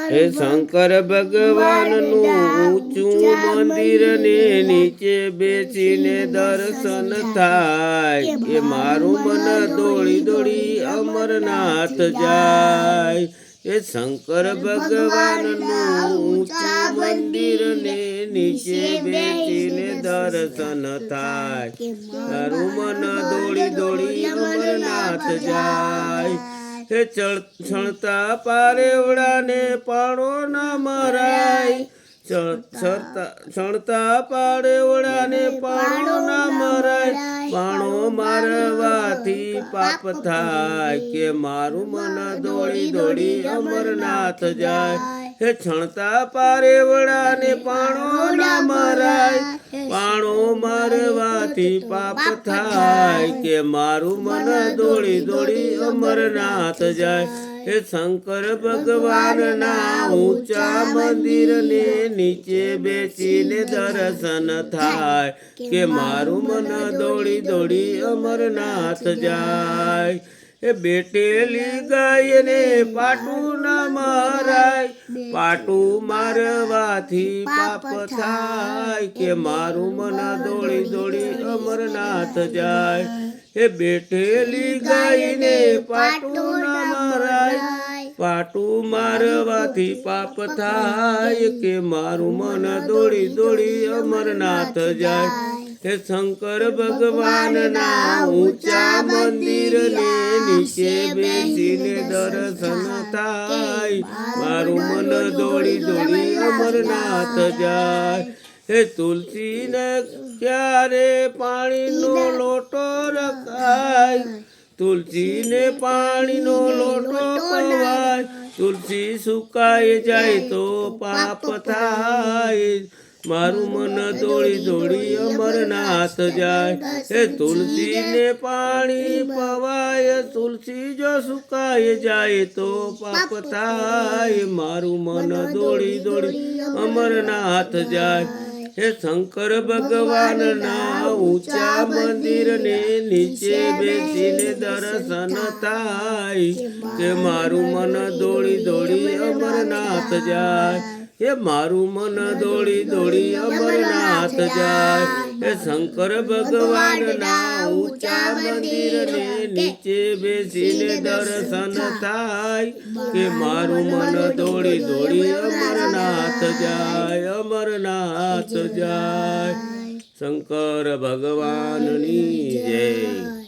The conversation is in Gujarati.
હે શંકર ભગવાનનું ઊંચું મંદિર ને નીચે બેસીને દર્શન થાય એ મારું મન દોડી દોડી અમરનાથ જાય એ શંકર ભગવાનનું ઊંચું મંદિર ને નીચે બેસીને દર્શન થાય મારું મન દોડી દોડી અમરનાથ જાય હે ચણતા પારેવડાને પાણો ન મરાય ચણતા પારેવડાને પાણો ન મરાય પાણો મારવાથી પાપ થાય કે મારું મન દોડી દોડી અમરનાથ જાય હે છણતા પારેવડાને પાણો ન મરાય પાણો મારવાથી પાપ થાય કે મારું મન દોડી દોડી અમરનાથ જાય હે શંકર ભગવાનના ઊંચા મંદિર ને નીચે બેસીને દર્શન થાય કે મારું મન દોડી દોડી અમરનાથ જાય એ બેટેલી ગાયને પાટું ન મરાય પાટું મારવાથી પાપ થાય કે મારું મન દોડી દોડી અમરનાથ જાય એ બેટેલી ગાયને પાટું ન મરાય પાટું મારવાથી પાપ થાય કે મારું મન દોડી દોડી અમરનાથ જાય હે શંકર ભગવાનના ઊંચા મંદિર ને નીચે બેસીને દર્શન થાય મારું મન દોડી દોડી અમરનાથ જાય હે તુલસીને ક્યારે પાણીનો લોટો રખાય તુલસીને પાણીનો લોટો પવાય તુલસી સુકાઈ જાય તો પાપ થાય મારું મન દોડી દોડી અમરનાથ જાય હે તુલસીને પાણી પવાય તુલસી જો સુકાઈ જાય તો પાપ થાય મારું મન દોડી દોડી અમરનાથ જાય હે શંકર ભગવાનના ઊંચા મંદિર ને નીચે બેસીને દર્શન થાય કે મારું મન દોડી દોડી અમરનાથ જાય હે મારું મન દોડી દોડી અમરનાથ જાય હે શંકર ભગવાનના ઊંચા મંદિર ને નીચે બેસીને દર્શન થાય કે મારું મન દોડી દોડી અમરનાથ જાય અમરનાથ જાય શંકર ભગવાનની જય।